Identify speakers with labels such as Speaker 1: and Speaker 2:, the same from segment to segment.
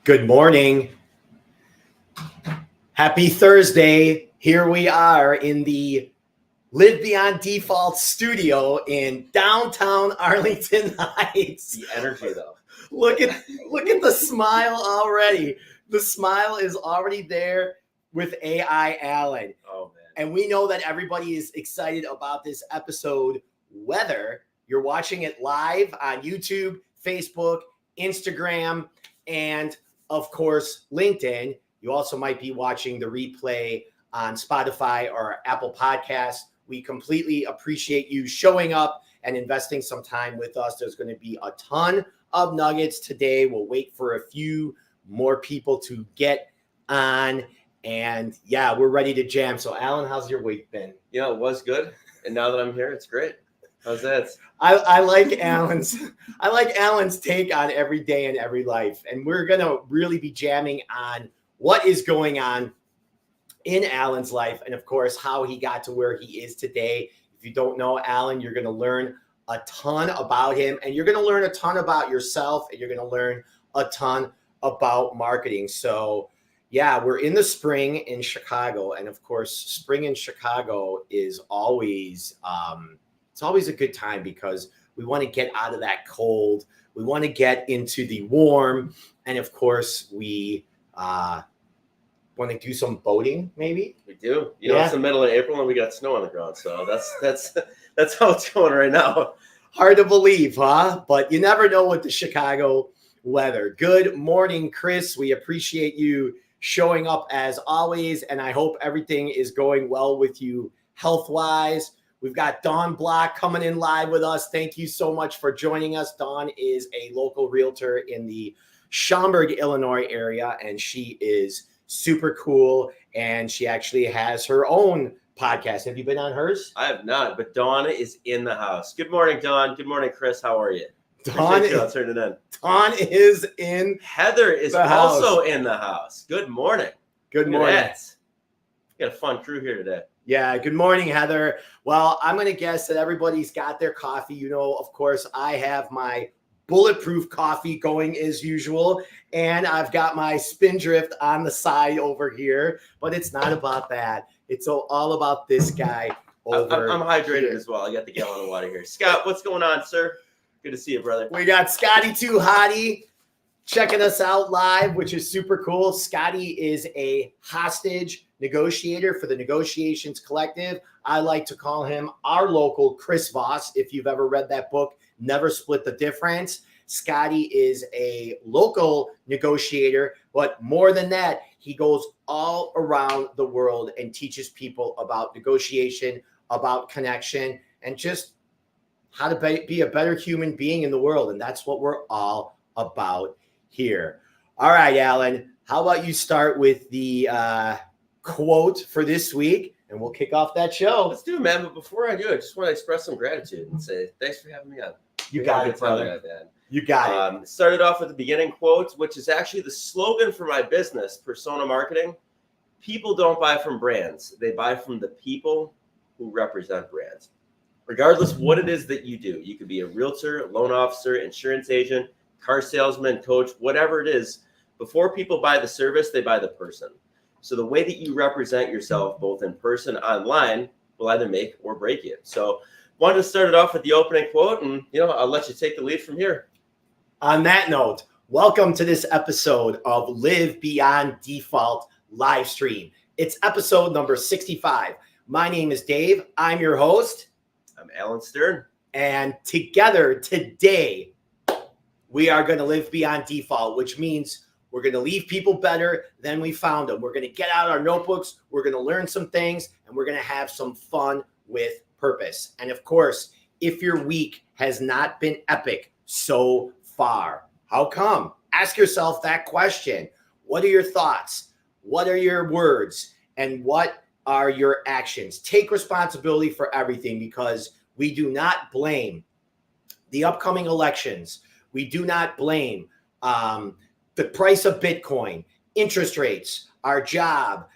Speaker 1: Good morning. Happy Thursday. Here we are in the Live Beyond Default studio in downtown Arlington Heights.
Speaker 2: The energy, though.
Speaker 1: Look at the smile already. The smile is already there with AI Allen.
Speaker 2: Oh, man.
Speaker 1: And we know that everybody is excited about this episode, whether you're watching it live on YouTube, Facebook, Instagram, and of course, LinkedIn. You also might be watching the replay on Spotify or Apple Podcasts. We completely appreciate you showing up and investing some time with us. There's going to be a ton of nuggets today. We'll wait for a few more people to get on. And yeah, we're ready to jam. So Alan, how's your week been?
Speaker 2: Yeah, it was good. And now that I'm here, it's great. How's that?
Speaker 1: I like Alan's take on every day and every life. And we're going to really be jamming on what is going on in Alan's life. And of course, how he got to where he is today. If you don't know Alan, you're going to learn a ton about him, and you're going to learn a ton about yourself, and you're going to learn a ton about marketing. So yeah, we're in the spring in Chicago. And of course, spring in Chicago is always, it's always a good time because we want to get out of that cold. We want to get into the warm. And of course, we want to do some boating, maybe.
Speaker 2: We do. You know, it's the middle of April and we got snow on the ground. So that's how it's going right now.
Speaker 1: Hard to believe, huh? But you never know with the Chicago weather. Good morning, Chris. We appreciate you showing up as always. And I hope everything is going well with you health-wise. We've got Dawn Block coming in live with us. Thank you so much for joining us. Dawn is a local realtor in the Schaumburg, Illinois area, and she is super cool. And she actually has her own podcast. Have you been on hers?
Speaker 2: I have not, but Dawn is in the house. Good morning, Dawn. Good morning, Chris. How are you?
Speaker 1: Dawn is in.
Speaker 2: Heather is also in the house. Good morning.
Speaker 1: Good morning.
Speaker 2: We got a fun crew here today.
Speaker 1: Yeah, good morning, Heather. Well, I'm going to guess that everybody's got their coffee. You know, of course, I have my bulletproof coffee going as usual, and I've got my Spindrift on the side over here, but it's not about that. It's all about this guy over
Speaker 2: I'm hydrated
Speaker 1: here
Speaker 2: as well. I got the gallon of water here. Scott, what's going on, sir? Good to see you, brother.
Speaker 1: We got Scotty Too Hottie checking us out live, which is super cool. Scotty is a hostage negotiator for the Negotiations Collective. I like to call him our local Chris Voss. If you've ever read that book, Never Split the Difference. Scotty is a local negotiator, but more than that, he goes all around the world and teaches people about negotiation, about connection, and just how to be a better human being in the world. And that's what we're all about here. All right, Alan, how about you start with the quote for this week, and we'll kick off that show.
Speaker 2: Let's do it, man. But before I do, I just want to express some gratitude and say thanks for having me on.
Speaker 1: You got it, brother. You got it.
Speaker 2: Started off with the beginning quote, which is actually the slogan for my business, Persona Marketing. People don't buy from brands. They buy from the people who represent brands. Regardless of what it is that you do, you could be a realtor, loan officer, insurance agent, car salesman, coach, whatever it is. Before people buy the service, they buy the person. So the way that you represent yourself, both in person, online, will either make or break you. So wanted to start it off with the opening quote, and I'll let you take the lead from here.
Speaker 1: On that note, welcome to this episode of Live Beyond Default Livestream. It's episode number 65. My name is Dave. I'm your host.
Speaker 2: I'm Alan Stern.
Speaker 1: And together today, we are going to live beyond default, which means we're going to leave people better than we found them. We're going to get out our notebooks. We're going to learn some things, and we're going to have some fun with purpose. And of course, if your week has not been epic so far, how come? Ask yourself that question. What are your thoughts? What are your words? And what are your actions? Take responsibility for everything, because we do not blame the upcoming elections. We do not blame the price of Bitcoin, interest rates, our job,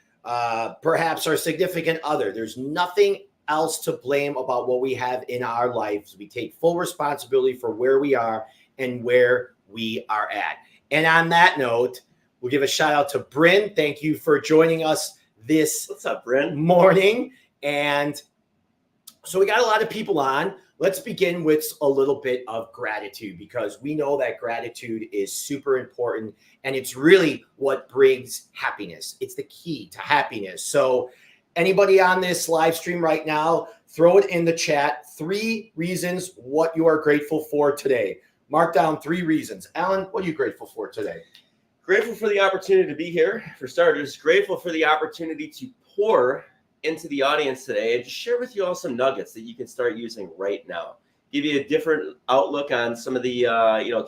Speaker 1: perhaps our significant other. There's nothing else to blame about what we have in our lives. We take full responsibility for where we are and where we are at. And on that note, We'll give a shout out to Bryn. Thank you for joining us this
Speaker 2: What's up, Bryn?
Speaker 1: morning. And so we got a lot of people on. Let's begin with a little bit of gratitude, because we know that gratitude is super important, and it's really what brings happiness. It's the key to happiness. So anybody on this live stream right now, throw it in the chat. 3 reasons what you are grateful for today. Mark down 3 reasons. Alan, what are you grateful for today?
Speaker 2: Grateful for the opportunity to be here, for starters. Grateful for the opportunity to pour into the audience today and just share with you all some nuggets that you can start using right now. Give you a different outlook on some of the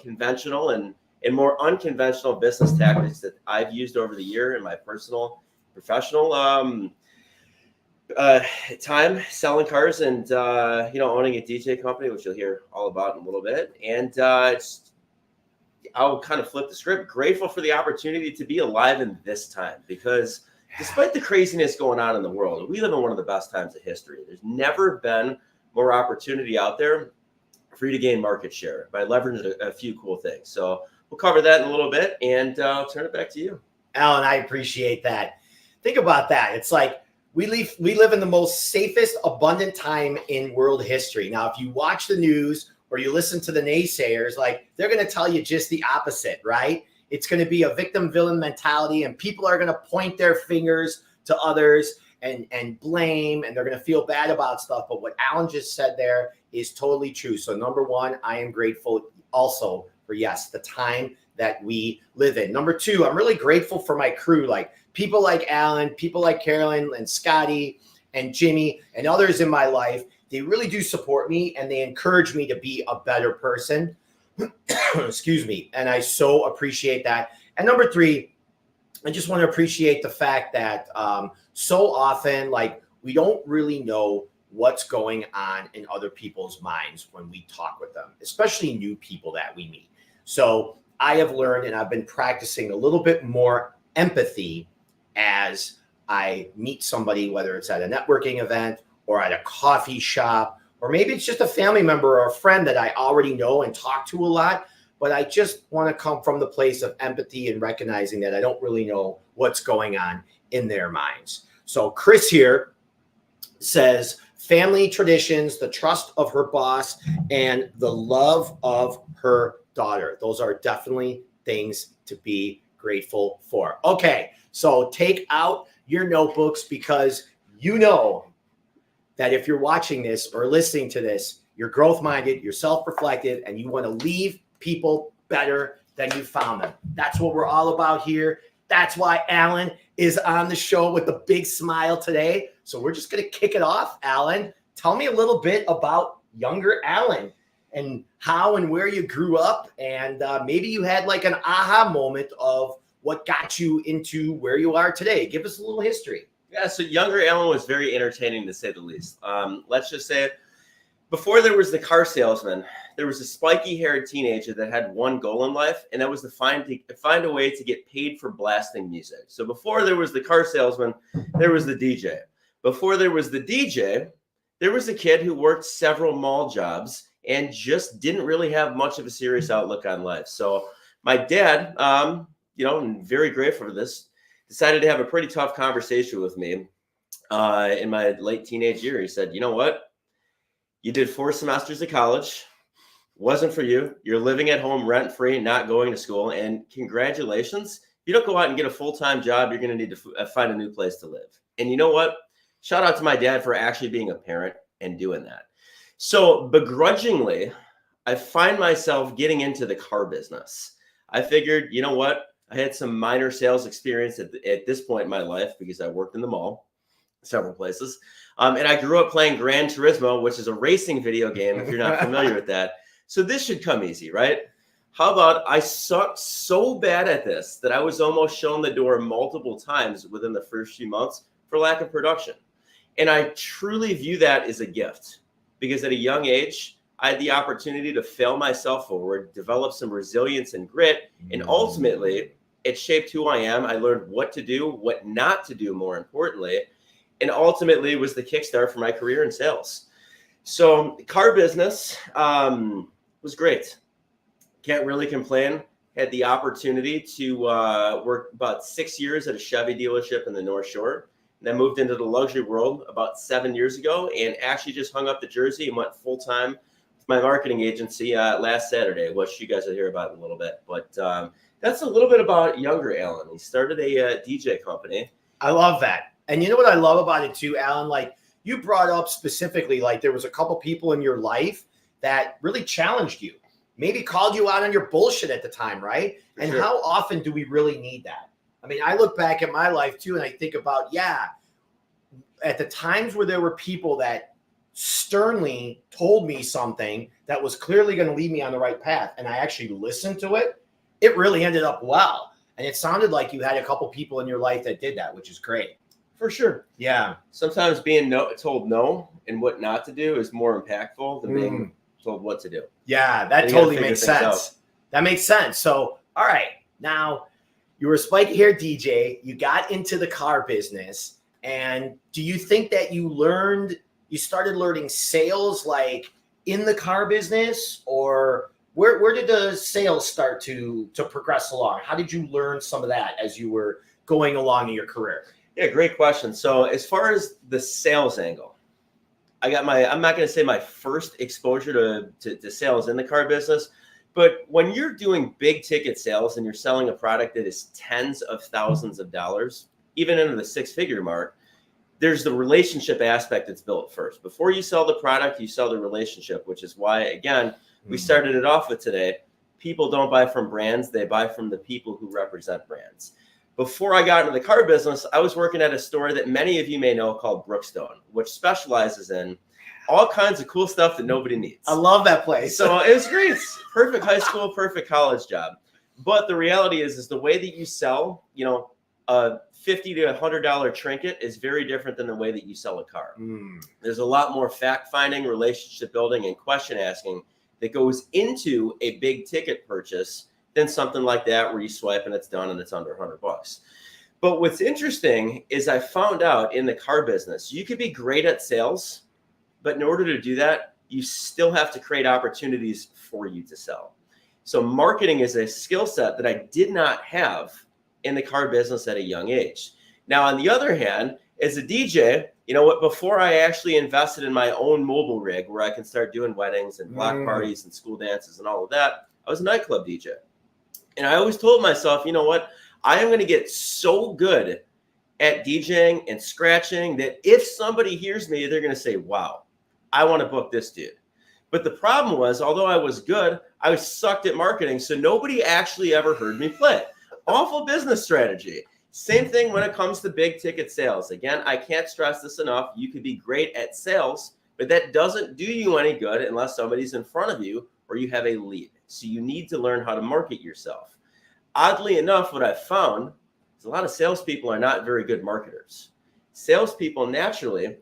Speaker 2: conventional and more unconventional business tactics that I've used over the year in my personal, professional time selling cars and owning a DJ company, which you'll hear all about in a little bit. And I'll kind of flip the script. Grateful for the opportunity to be alive in this time, because despite the craziness going on in the world, we live in one of the best times of history. There's never been more opportunity out there for you to gain market share by leveraging a few cool things. So we'll cover that in a little bit, and I'll turn it back to you.
Speaker 1: Alan, I appreciate that. Think about that. It's like we live in the most safest, abundant time in world history. Now, if you watch the news or you listen to the naysayers, like, they're going to tell you just the opposite, right? It's going to be a victim-villain mentality, and people are going to point their fingers to others and blame, and they're going to feel bad about stuff. But what Alan just said there is totally true. So number 1, I am grateful also for, yes, the time that we live in. Number 2, I'm really grateful for my crew, like people like Alan, people like Carolyn and Scotty and Jimmy and others in my life. They really do support me, and they encourage me to be a better person. Excuse me. And I so appreciate that. And number 3, I just want to appreciate the fact that so often, like, we don't really know what's going on in other people's minds when we talk with them, especially new people that we meet. So I have learned, and I've been practicing a little bit more empathy as I meet somebody, whether it's at a networking event or at a coffee shop, or maybe it's just a family member or a friend that I already know and talk to a lot. But I just want to come from the place of empathy and recognizing that I don't really know what's going on in their minds. So Chris here says, family traditions, the trust of her boss, and the love of her daughter. Those are definitely things to be grateful for. Okay, so take out your notebooks, because you know that if you're watching this or listening to this, you're growth-minded, you're self-reflective, and you want to leave people better than you found them. That's what we're all about here. That's why Alan is on the show with a big smile today. So we're just going to kick it off. Alan, tell me a little bit about younger Alan and how and where you grew up, and maybe you had like an aha moment of what got you into where you are today. Give us a little history.
Speaker 2: Yeah, so younger Alan was very entertaining, to say the least. Let's just say, before there was the car salesman, there was a spiky-haired teenager that had one goal in life, and that was to find a way to get paid for blasting music. So before there was the car salesman, there was the DJ. Before there was the DJ, there was a kid who worked several mall jobs and just didn't really have much of a serious outlook on life. So my dad, I'm very grateful for this, decided to have a pretty tough conversation with me in my late teenage year. He said, you know what? You did 4 semesters of college. Wasn't for you. You're living at home rent-free, not going to school. And congratulations. If you don't go out and get a full-time job, you're going to need to find a new place to live. And you know what? Shout out to my dad for actually being a parent and doing that. So begrudgingly, I find myself getting into the car business. I figured, you know what? I had some minor sales experience at this point in my life because I worked in the mall, several places. And I grew up playing Gran Turismo, which is a racing video game, if you're not familiar with that. So this should come easy, right? How about I sucked so bad at this that I was almost shown the door multiple times within the first few months for lack of production. And I truly view that as a gift, because at a young age, I had the opportunity to fail myself forward, develop some resilience and grit, and ultimately it shaped who I am. I learned what to do, what not to do, more importantly, and ultimately was the kickstart for my career in sales. So car business was great. Can't really complain. had the opportunity to work about 6 years at a Chevy dealership in the North Shore. And then moved into the luxury world about 7 years ago, and actually just hung up the jersey and went full-time with my marketing agency last Saturday, which you guys will hear about in a little bit. But that's a little bit about younger Alan. He started a DJ company.
Speaker 1: I love that. And you know what I love about it too, Alan? Like you brought up specifically, like there was a couple people in your life that really challenged you, maybe called you out on your bullshit at the time, right? And
Speaker 2: sure.
Speaker 1: How often do we really need that? I mean, I look back at my life too, and I think about, at the times where there were people that sternly told me something that was clearly going to lead me on the right path, and I actually listened to it, it really ended up well. And it sounded like you had a couple people in your life that did that, which is great.
Speaker 2: For sure.
Speaker 1: Yeah.
Speaker 2: Sometimes being told no and what not to do is more impactful than being told what to do.
Speaker 1: Yeah, that totally makes sense. That makes sense. So, all right, now you were a spiky hair DJ. You got into the car business. And do you think that you started learning sales like in the car business, or where did the sales start to progress along? How did you learn some of that as you were going along in your career?
Speaker 2: Yeah, great question. So as far as the sales angle, I'm not going to say my first exposure to sales in the car business, but when you're doing big ticket sales and you're selling a product that is tens of thousands of dollars, even into the six-figure mark, there's the relationship aspect that's built first. Before you sell the product, you sell the relationship, which is why, again, we started it off with today. People don't buy from brands. They buy from the people who represent brands. Before I got into the car business, I was working at a store that many of you may know called Brookstone, which specializes in all kinds of cool stuff that nobody needs.
Speaker 1: I love that place.
Speaker 2: So it was great. Perfect high school, perfect college job. But the reality is the way that you sell, a $50 to $100 trinket is very different than the way that you sell a car. There's a lot more fact-finding, relationship building, and question asking that goes into a big ticket purchase than something like that where you swipe and it's done and it's under $100. But what's interesting is I found out in the car business, you could be great at sales, but in order to do that, you still have to create opportunities for you to sell. So marketing is a skill set that I did not have in the car business at a young age. Now, on the other hand, as a DJ, before I actually invested in my own mobile rig where I can start doing weddings and block parties and school dances and all of that, I was a nightclub DJ. And I always told myself, you know what? I am going to get so good at DJing and scratching that if somebody hears me, they're going to say, wow, I want to book this dude. But the problem was, although I was good, I was sucked at marketing. So nobody actually ever heard me play. Awful business strategy. Same thing when it comes to big ticket sales. Again, I can't stress this enough. You could be great at sales, but that doesn't do you any good unless somebody's in front of you or you have a lead. So you need to learn how to market yourself. Oddly enough, what I've found is a lot of salespeople are not very good marketers. Salespeople, naturally,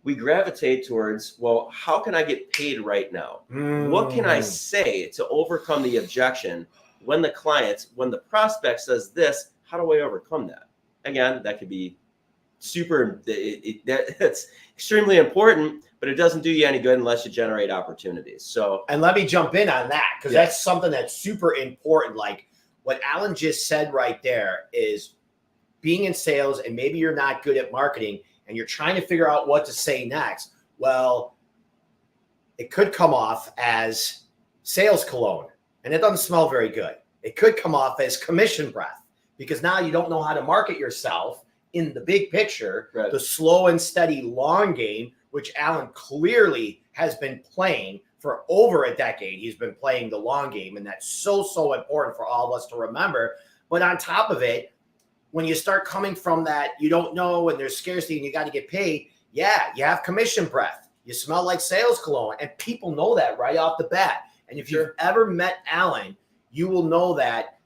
Speaker 2: we gravitate towards, well, how can I get paid right now? What can I say to overcome the objection when the prospect says this? How do I overcome that? Again, that could be that's extremely important, but it doesn't do you any good unless you generate opportunities. So,
Speaker 1: and let me jump in on that because that's something that's super important. Like what Alan just said right there is being in sales, and maybe you're not good at marketing and you're trying to figure out what to say next. Well, it could come off as sales cologne, and it doesn't smell very good. It could come off as commission breath because now you don't know how to market yourself in the big picture, right. The slow and steady long game, which Alan clearly has been playing for over a decade. He's been playing the long game, and that's so important for all of us to remember. But on top of it, when you start coming from that, you don't know, and there's scarcity and you got to get paid. Yeah, you have commission breath. You smell like sales cologne, and people know that right off the bat. And if you've ever met Alan, you will know that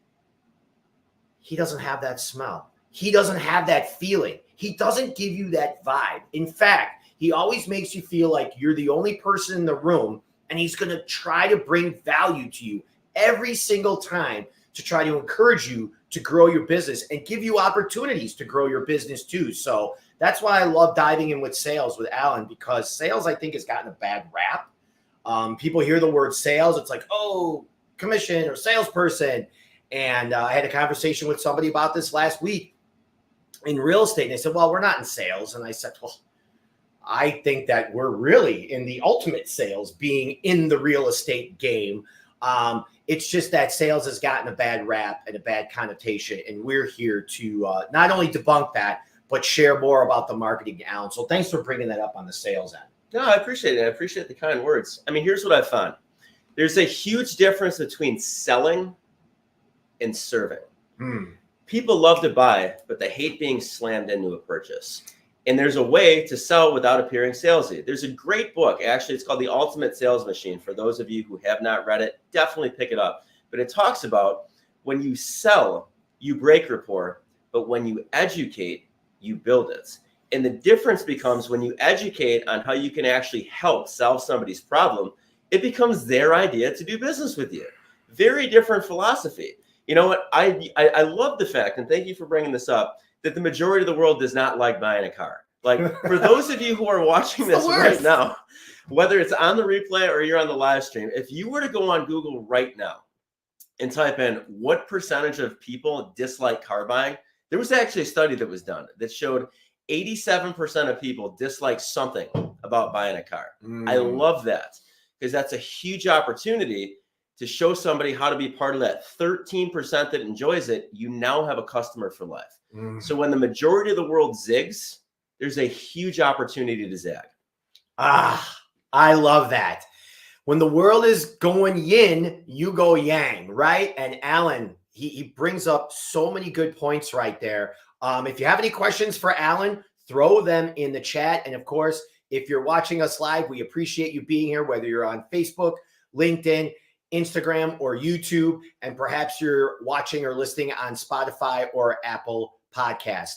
Speaker 1: he doesn't have that smell. He doesn't have that feeling. He doesn't give you that vibe. In fact, he always makes you feel like you're the only person in the room, and he's going to try to bring value to you every single time to try to encourage you to grow your business and give you opportunities to grow your business too. So that's why I love diving in with sales with Alan, because sales, I think, has gotten a bad rap. People hear the word sales. It's like, oh, commission or salesperson. And I had a conversation with somebody about this last week in real estate. And they said, well, we're not in sales. And I said, well, I think that we're really in the ultimate sales, being in the real estate game. It's just that sales has gotten a bad rap and a bad connotation. And we're here to not only debunk that, but share more about the marketing, Alan. So thanks for bringing that up on the sales end.
Speaker 2: No, I appreciate it. I appreciate the kind words. I mean, here's what I found. There's a huge difference between selling and serving. People love to buy, but they hate being slammed into a purchase. And there's a way to sell without appearing salesy. There's a great book. Actually, it's called The Ultimate Sales Machine. For those of you who have not read it, definitely pick it up. But it talks about when you sell, you break rapport, but when you educate, you build it. And the difference becomes when you educate on how you can actually help solve somebody's problem, it becomes their idea to do business with you. Very different philosophy. You know what? I love the fact, and thank you for bringing this up, that the majority of the world does not like buying a car. Like, for those of you who are watching this right now, whether it's on the replay or you're on the live stream, if you were to go on Google right now and type in what percentage of people dislike car buying, there was actually a study that was done that showed 87% of people dislike something about buying a car. I love that, because that's a huge opportunity to show somebody how to be part of that 13% that enjoys it. You now have a customer for life. So when the majority of the world zigs, there's a huge opportunity to zag.
Speaker 1: I love that. When the world is going yin, you go yang, right? And Alan, he brings up so many good points right there. If you have any questions for Alan, throw them in the chat. And of course, if you're watching us live, we appreciate you being here, whether you're on Facebook, LinkedIn, Instagram, or YouTube, and perhaps you're watching or listening on Spotify or Apple Podcast.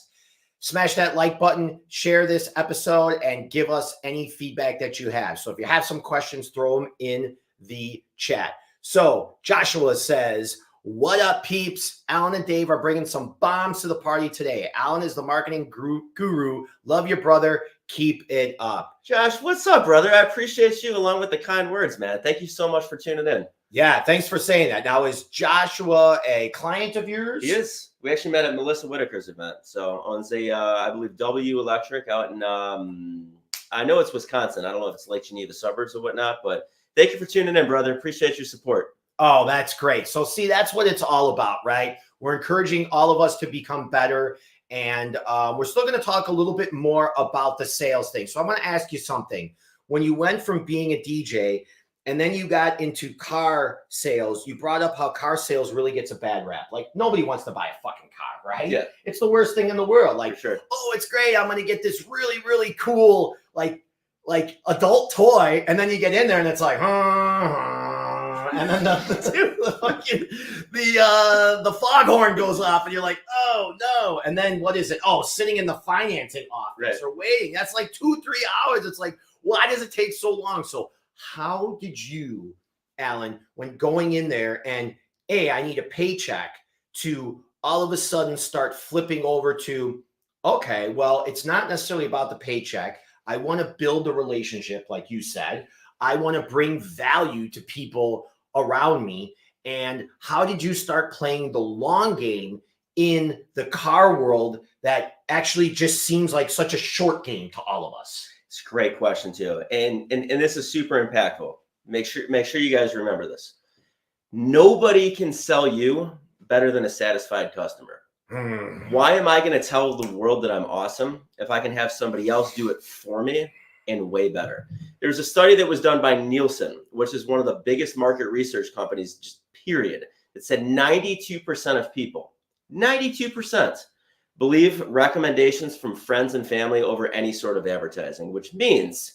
Speaker 1: Smash that like button, share this episode, and give us any feedback that you have. So if you have some questions, throw them in the chat. So Joshua says, what up, peeps? Alan and Dave are bringing some bombs to the party today. Alan is the marketing guru. Love your brother. Keep it up.
Speaker 2: Josh, what's up, brother? I appreciate you along with the kind words, man. Thank you so much for tuning in.
Speaker 1: Yeah, thanks for saying that. Now, is Joshua a client of yours?
Speaker 2: He is. We actually met at Melissa Whitaker's event. So owns a, I believe, W Electric out in, I know it's Wisconsin. I don't know if it's Lake Geneva suburbs or whatnot, but thank you for tuning in, brother. Appreciate your support.
Speaker 1: Oh, that's great. So see, that's what it's all about, right? We're encouraging all of us to become better. And we're still going to talk a little bit more about the sales thing. So I'm going to ask you something. When you went from being a DJ and then you got into car sales, you brought up how car sales really gets a bad rap. Like, nobody wants to buy a fucking car, right?
Speaker 2: Yeah.
Speaker 1: It's the worst thing in the world. Like,
Speaker 2: sure.
Speaker 1: Oh, it's great. I'm going to get this really, really cool, like adult toy. And then you get in there and it's like, and then the foghorn goes off and you're like, oh no. And then what is it? Oh, sitting in the financing office or waiting. That's like 2-3 hours. It's like, why does it take so long? So how did you, Alan, when going in there and I need a paycheck, to all of a sudden start flipping over to, okay, well, it's not necessarily about the paycheck. I want to build a relationship, like you said. I want to bring value to people around me. And how did you start playing the long game in the car world that actually just seems like such a short game to all of us?
Speaker 2: It's a great question too. And this is super impactful. Make sure you guys remember this. Nobody can sell you better than a satisfied customer. Why am I going to tell the world that I'm awesome if I can have somebody else do it for me and way better? There's a study that was done by Nielsen, which is one of the biggest market research companies, just period. It said 92% of people, 92%, believe recommendations from friends and family over any sort of advertising, which means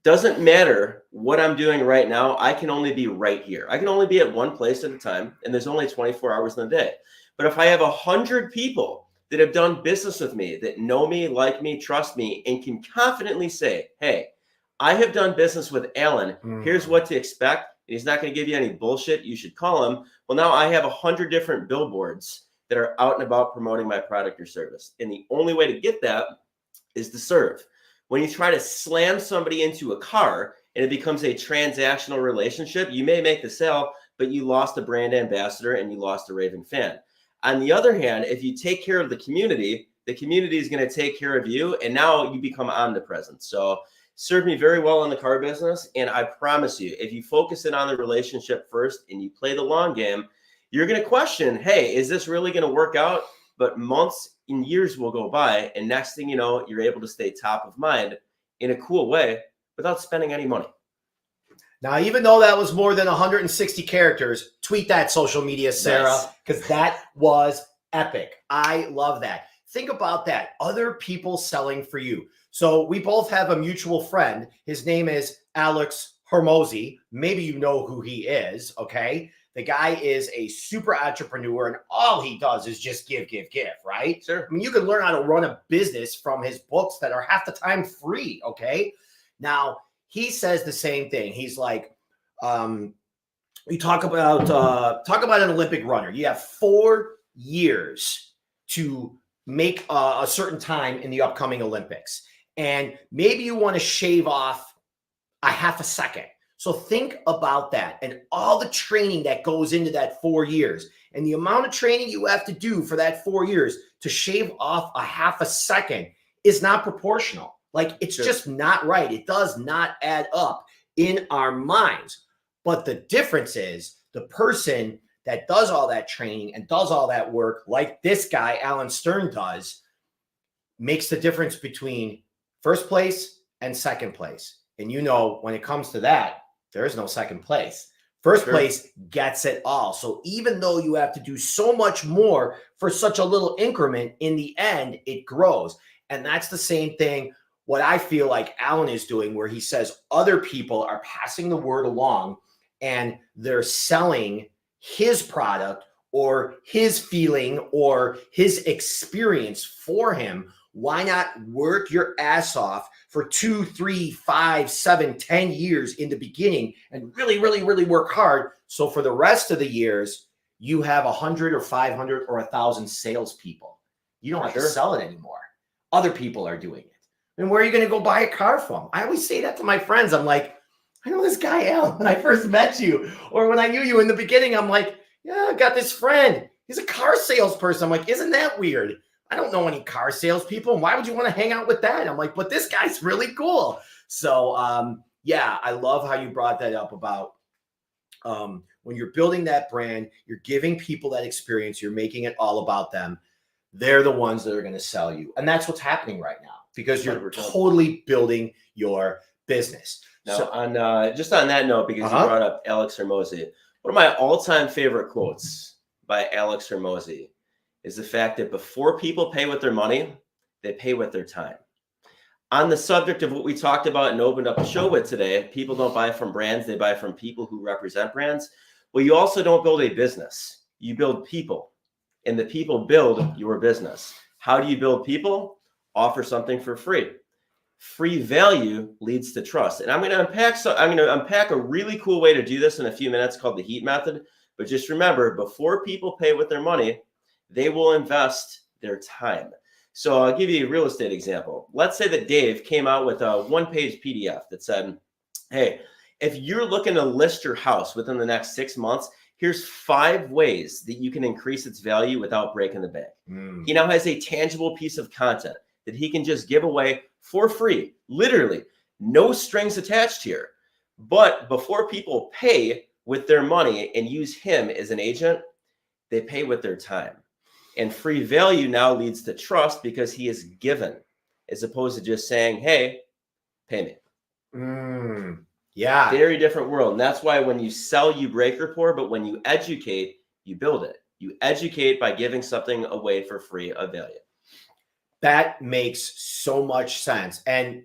Speaker 2: doesn't matter what I'm doing right now. I can only be right here. I can only be at one place at a time, and there's only 24 hours in the day. But if I have 100 people that have done business with me, that know me, like me, trust me, and can confidently say, hey, I have done business with Alan. Here's what to expect. And he's not going to give you any bullshit. You should call him. Well, now I have 100 different billboards that are out and about promoting my product or service. And the only way to get that is to serve. When you try to slam somebody into a car and it becomes a transactional relationship, you may make the sale, but you lost a brand ambassador and you lost a raving fan. On the other hand, if you take care of the community is going to take care of you, and now you become omnipresent. So served me very well in the car business, and I promise you, if you focus in on the relationship first and you play the long game, you're going to question, hey, is this really going to work out? But months and years will go by, and next thing you know, you're able to stay top of mind in a cool way without spending any money.
Speaker 1: Now, even though that was more than 160 characters, tweet that, social media, Sarah, because that was epic. I love that. Think about that. Other people selling for you. So we both have a mutual friend. His name is Alex Hormozy. Maybe you know who he is, okay? The guy is a super entrepreneur, and all he does is just give, right?
Speaker 2: Sure.
Speaker 1: I mean, you can learn how to run a business from his books that are half the time free, okay? Now, he says the same thing. He's like, you talk about an Olympic runner. You have 4 years to make a certain time in the upcoming Olympics. And maybe you want to shave off a half a second. So think about that and all the training that goes into that 4 years and the amount of training you have to do for that 4 years to shave off a half a second is not proportional. Like, it's just not right. It does not add up in our minds. But the difference is the person that does all that training and does all that work, like this guy, Alan Stern, does, makes the difference between first place and second place. And you know, when it comes to that, there is no second place. First place gets it all. So even though you have to do so much more for such a little increment, in the end, it grows. And that's the same thing what I feel like Alan is doing, where he says other people are passing the word along and they're selling his product or his feeling or his experience for him. Why not work your ass off for 2, 3, 5, 7, 10 years in the beginning and really work hard? So for the rest of the years, you have 100 or 500 or 1,000 salespeople. You don't have to sell it anymore. Other people are doing it. And where are you going to go buy a car from? I always say that to my friends. I'm like, I know this guy, Al, when I first met you, or when I knew you in the beginning, I'm like, yeah, I got this friend. He's a car salesperson. I'm like, isn't that weird? I don't know any car salespeople. And why would you want to hang out with that? I'm like, but this guy's really cool. So, yeah, I love how you brought that up about when you're building that brand, you're giving people that experience, you're making it all about them. They're the ones that are going to sell you. And that's what's happening right now because you're totally building your business.
Speaker 2: Now, so, just on that note, because you brought up Alex Hormozy, one of my all-time favorite quotes by Alex Hormozy is the fact that before people pay with their money, they pay with their time. On the subject of what we talked about and opened up a show with today, people don't buy from brands, they buy from people who represent brands. Well, you also don't build a business. You build people, and the people build your business. How do you build people? Offer something for free. Free value leads to trust. And I'm going to unpack a really cool way to do this in a few minutes called the HEAT method. But just remember, before people pay with their money, they will invest their time. So I'll give you a real estate example. Let's say that Dave came out with a one-page PDF that said, hey, if you're looking to list your house within the next 6 months, here's 5 ways that you can increase its value without breaking the bank. He now has a tangible piece of content that he can just give away for free, literally, no strings attached here. But before people pay with their money and use him as an agent, they pay with their time. And free value now leads to trust because he is given, as opposed to just saying, hey, pay me.
Speaker 1: Yeah.
Speaker 2: Very different world. And that's why when you sell, you break rapport, but when you educate, you build it. You educate by giving something away for free of value.
Speaker 1: That makes so much sense. And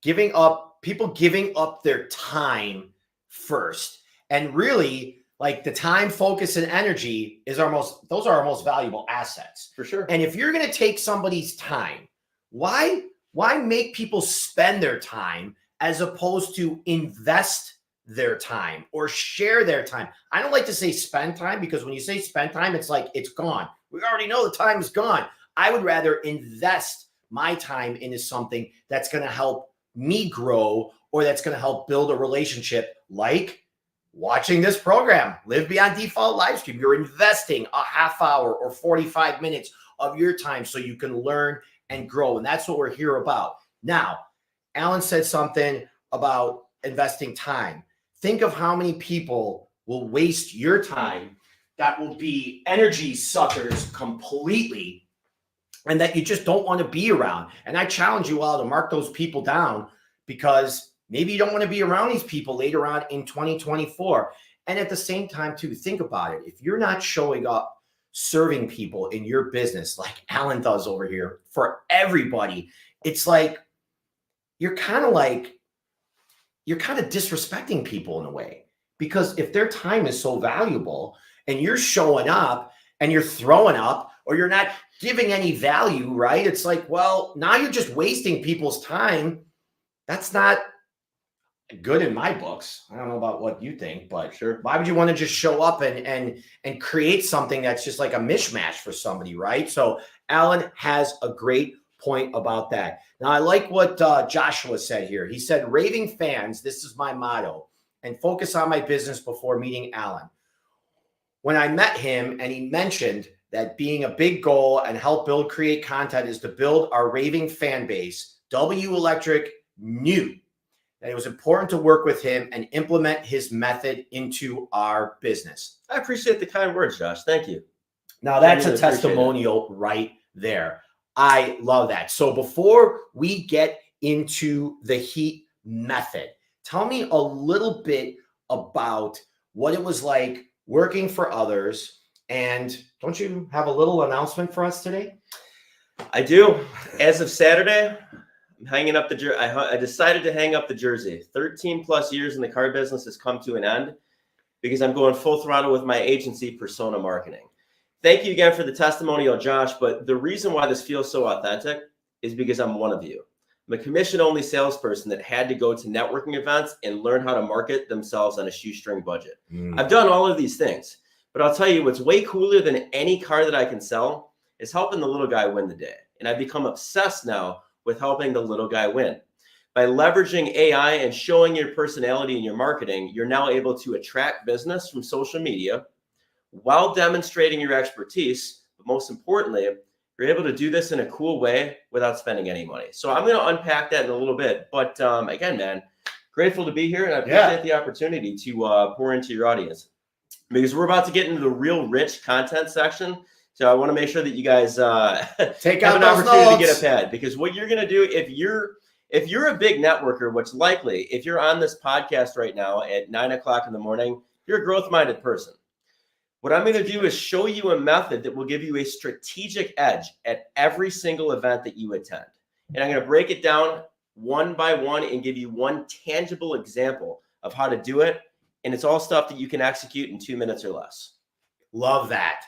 Speaker 1: people giving up their time first. And really, like, the time, focus, and energy those are our most valuable assets.
Speaker 2: For sure.
Speaker 1: And if you're going to take somebody's time, why make people spend their time as opposed to invest their time or share their time? I don't like to say spend time, because when you say spend time, it's like it's gone. We already know the time is gone. I would rather invest my time into something that's going to help me grow or that's going to help build a relationship, like watching this program, Live Beyond Default Livestream. You're investing a half hour or 45 minutes of your time so you can learn and grow. And that's what we're here about. Now, Alan said something about investing time. Think of how many people will waste your time that will be energy suckers completely and that you just don't want to be around. And I challenge you all to mark those people down, because maybe you don't want to be around these people later on in 2024. And at the same time, too, think about it. If you're not showing up serving people in your business like Alan does over here for everybody, it's like you're kind of disrespecting people in a way. Because if their time is so valuable and you're showing up and you're throwing up, or you're not giving any value, right? It's like, well, now you're just wasting people's time. That's not good in my books. I don't know about what you think, but
Speaker 2: Sure.
Speaker 1: Why would you want to just show up and create something that's just like a mishmash for somebody, right? So Alan has a great point about that. Now, I like what Joshua said here. He said, raving fans, this is my motto, and focus on my business before meeting Alan. When I met him and he mentioned that being a big goal and help create content is to build our raving fan base, W Electric knew that it was important to work with him and implement his method into our business.
Speaker 2: I appreciate the kind words, Josh. Thank you.
Speaker 1: Now, that's a testimonial right there. I love that. So before we get into the heat method, tell me a little bit about what it was like working for others. And don't you have a little announcement for us today?
Speaker 2: I do. As of Saturday, I'm hanging up the I decided to hang up the jersey. 13 plus years in the car business has come to an end because I'm going full throttle with my agency, Persona Marketing. Thank you again for the testimonial, Josh. But the reason why this feels so authentic is because I'm one of you. I'm a commission-only salesperson that had to go to networking events and learn how to market themselves on a shoestring budget. I've done all of these things, but I'll tell you what's way cooler than any car that I can sell is helping the little guy win the day. And I've become obsessed now with helping the little guy win. By leveraging AI and showing your personality in your marketing, you're now able to attract business from social media while demonstrating your expertise. But most importantly, you're able to do this in a cool way without spending any money. So I'm going to unpack that in a little bit. But again, man, grateful to be here. And I appreciate the opportunity to pour into your audience, because we're about to get into the real rich content section. So I want to make sure that you guys
Speaker 1: take
Speaker 2: have
Speaker 1: out
Speaker 2: an opportunity
Speaker 1: notes
Speaker 2: to get a pad, because what you're going to do if you're a big networker, which likely if you're on this podcast right now at 9 o'clock in the morning, you're a growth-minded person. What I'm going to do is show you a method that will give you a strategic edge at every single event that you attend. And I'm going to break it down one by one and give you one tangible example of how to do it. And it's all stuff that you can execute in 2 minutes or less.
Speaker 1: Love that.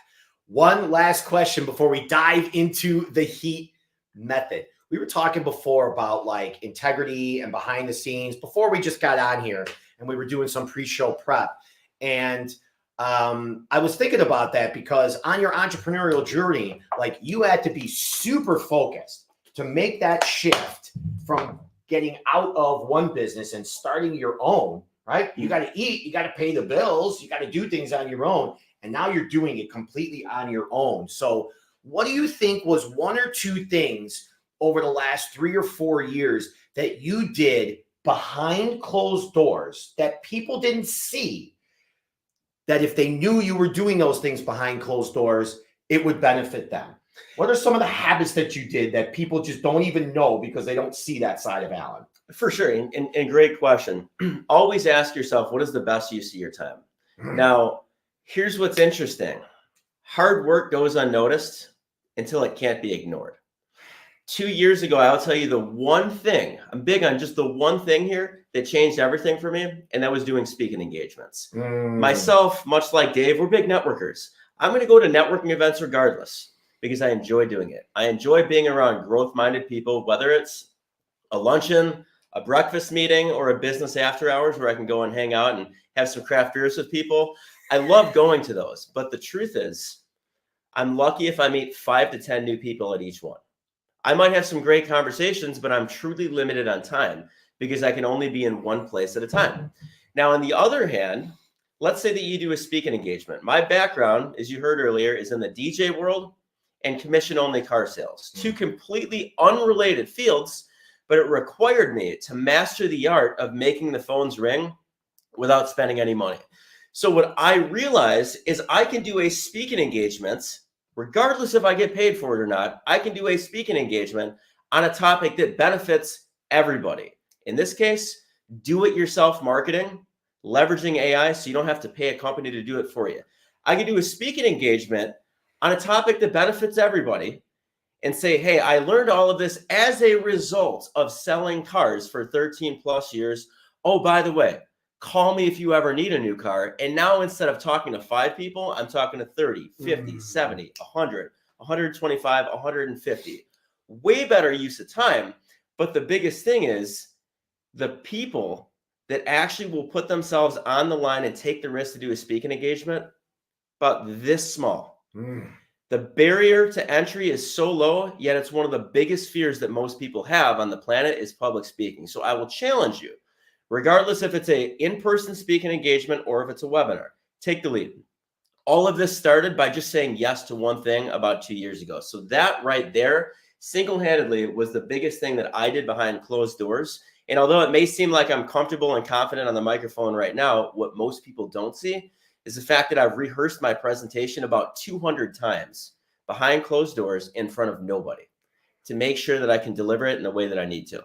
Speaker 1: One last question before we dive into the heat method. We were talking before about like integrity and behind the scenes before we just got on here, and we were doing some pre-show prep. And I was thinking about that because on your entrepreneurial journey, like you had to be super focused to make that shift from getting out of one business and starting your own, right? You got to eat, you got to pay the bills, you got to do things on your own. And now you're doing it completely on your own. So what do you think was one or two things over the last 3 or 4 years that you did behind closed doors that people didn't see, that if they knew you were doing those things behind closed doors, it would benefit them? What are some of the habits that you did that people just don't even know because they don't see that side of Alan?
Speaker 2: For sure. And great question. Always ask yourself, what is the best use of your time? Now, here's what's interesting. Hard work goes unnoticed until it can't be ignored. 2 years ago, I'll tell you the one thing, I'm big on just the one thing here that changed everything for me, and that was doing speaking engagements. Myself, much like Dave, we're big networkers. I'm going to go to networking events regardless because I enjoy doing it. I enjoy being around growth-minded people, whether it's a luncheon, a breakfast meeting, or a business after hours where I can go and hang out and have some craft beers with people. I love going to those, but the truth is I'm lucky if I meet 5 to 10 new people at each one. I might have some great conversations, but I'm truly limited on time because I can only be in one place at a time. Now, on the other hand, let's say that you do a speaking engagement. My background, as you heard earlier, is in the DJ world and commission-only car sales. Two completely unrelated fields, but it required me to master the art of making the phones ring without spending any money. So what I realized is I can do a speaking engagement, regardless if I get paid for it or not. I can do a speaking engagement on a topic that benefits everybody. In this case, do-it-yourself marketing, leveraging AI so you don't have to pay a company to do it for you. I can do a speaking engagement on a topic that benefits everybody and say, hey, I learned all of this as a result of selling cars for 13 plus years. Oh, by the way, call me if you ever need a new car. And now instead of talking to 5 people, I'm talking to 30, 50, 70, 100, 125, 150. Way better use of time. But the biggest thing is the people that actually will put themselves on the line and take the risk to do a speaking engagement, about this small. The barrier to entry is so low, yet it's one of the biggest fears that most people have on the planet is public speaking. So I will challenge you, regardless if it's a in-person speaking engagement or if it's a webinar, take the lead. All of this started by just saying yes to one thing about 2 years ago. So that right there, single-handedly, was the biggest thing that I did behind closed doors. And although it may seem like I'm comfortable and confident on the microphone right now, what most people don't see is the fact that I've rehearsed my presentation about 200 times behind closed doors in front of nobody to make sure that I can deliver it in the way that I need to.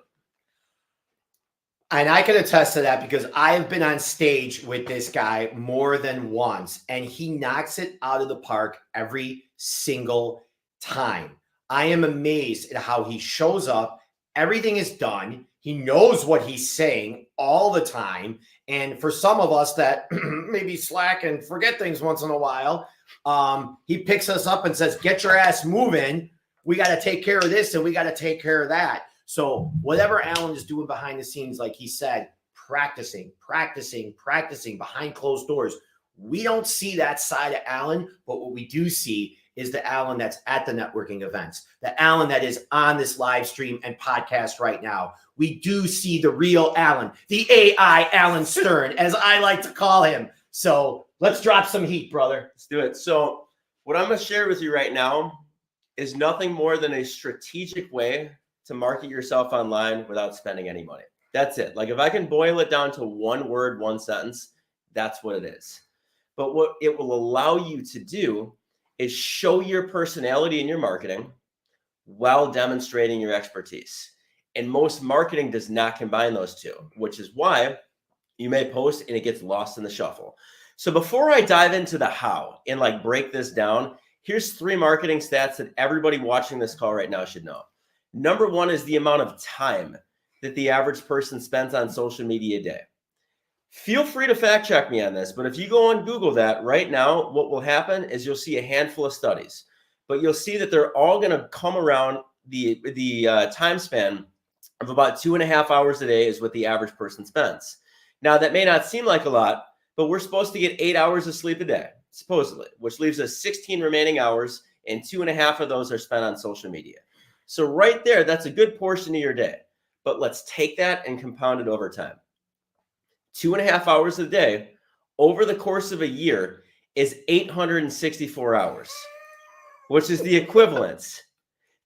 Speaker 1: And I can attest to that because I have been on stage with this guy more than once, and he knocks it out of the park every single time. I am amazed at how he shows up. Everything is done. He knows what he's saying all the time. And for some of us that maybe slack and forget things once in a while, he picks us up and says, get your ass moving. We got to take care of this and we got to take care of that. So whatever Alan is doing behind the scenes, like he said, practicing behind closed doors. We don't see that side of Alan, but what we do see is the Alan that's at the networking events, the Alan that is on this live stream and podcast right now. We do see the real Alan, the AI Alan Stern, as I like to call him. So let's drop some heat, brother.
Speaker 2: Let's do it. So what I'm going to share with you right now is nothing more than a strategic way to market yourself online without spending any money. That's it. Like if I can boil it down to one word, one sentence, that's what it is. But what it will allow you to do is show your personality in your marketing while demonstrating your expertise. And most marketing does not combine those two, which is why you may post and it gets lost in the shuffle. So before I dive into the how and like break this down, here's 3 marketing stats that everybody watching this call right now should know. Number 1 is the amount of time that the average person spends on social media a day. Feel free to fact check me on this, but if you go and Google that right now, what will happen is you'll see a handful of studies, but you'll see that they're all going to come around the time span of about 2.5 hours a day is what the average person spends. Now, that may not seem like a lot, but we're supposed to get 8 hours of sleep a day, supposedly, which leaves us 16 remaining hours, and 2.5 of those are spent on social media. So right there, that's a good portion of your day. But let's take that and compound it over time. 2.5 hours a day over the course of a year is 864 hours, which is the equivalent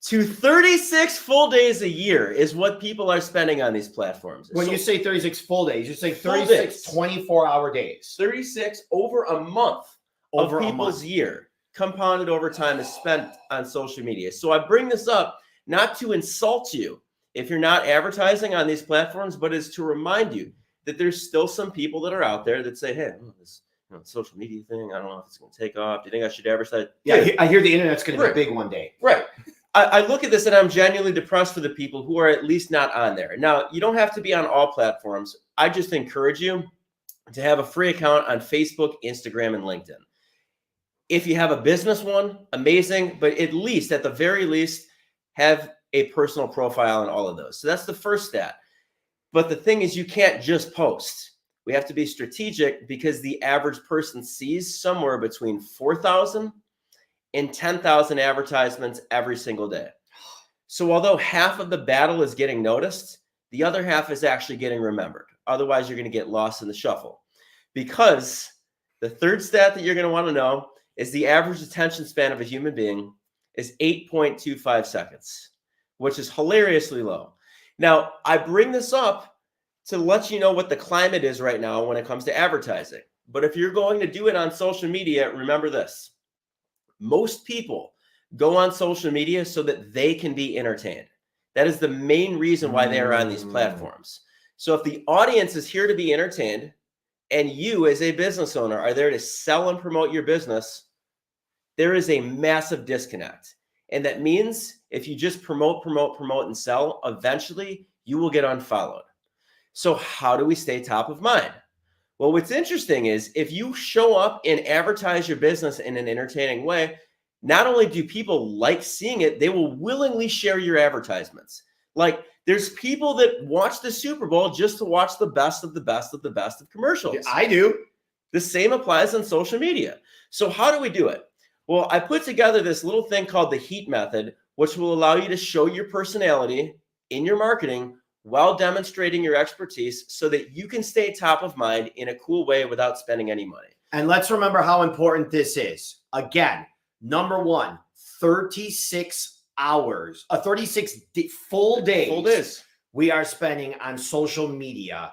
Speaker 2: to 36 full days a year is what people are spending on these platforms.
Speaker 1: When you say 36 full days, you say 36
Speaker 2: days.
Speaker 1: 24-hour days.
Speaker 2: 36 over a month of people's year compounded over time is spent on social media. So I bring this up not to insult you if you're not advertising on these platforms, but is to remind you that there's still some people that are out there that say, hey, this social media thing, I don't know if it's going to take off. Do you think I should advertise?
Speaker 1: Yeah, I hear the internet's going to be big one day.
Speaker 2: Right. I look at this and I'm genuinely depressed for the people who are at least not on there. Now, you don't have to be on all platforms. I just encourage you to have a free account on Facebook, Instagram, and LinkedIn. If you have a business one, amazing, but at the very least, have a personal profile on all of those. So that's the first stat. But the thing is, you can't just post. We have to be strategic because the average person sees somewhere between 4,000 and 10,000 advertisements every single day. So although half of the battle is getting noticed, the other half is actually getting remembered. Otherwise, you're going to get lost in the shuffle because The third stat that you're going to want to know is the average attention span of a human being is 8.25 seconds, which is hilariously low. Now, I bring this up to let you know what the climate is right now when it comes to advertising. But if you're going to do it on social media, remember this. Most people go on social media so that they can be entertained. That is the main reason why they are on these platforms. So if the audience is here to be entertained and you as a business owner are there to sell and promote your business, there is a massive disconnect. And that means if you just promote, and sell, eventually you will get unfollowed. So how do we stay top of mind? Well, what's interesting is if you show up and advertise your business in an entertaining way, not only do people like seeing it, they will willingly share your advertisements. Like there's people that watch the Super Bowl just to watch the best of the best of the best of commercials.
Speaker 1: I do.
Speaker 2: The same applies on social media. So how do we do it? Well, I put together this little thing called the HEAT method, which will allow you to show your personality in your marketing while demonstrating your expertise so that you can stay top of mind in a cool way without spending any money.
Speaker 1: And let's remember how important this is. Again, number one, 36 hours, 36 full days. We are spending on social media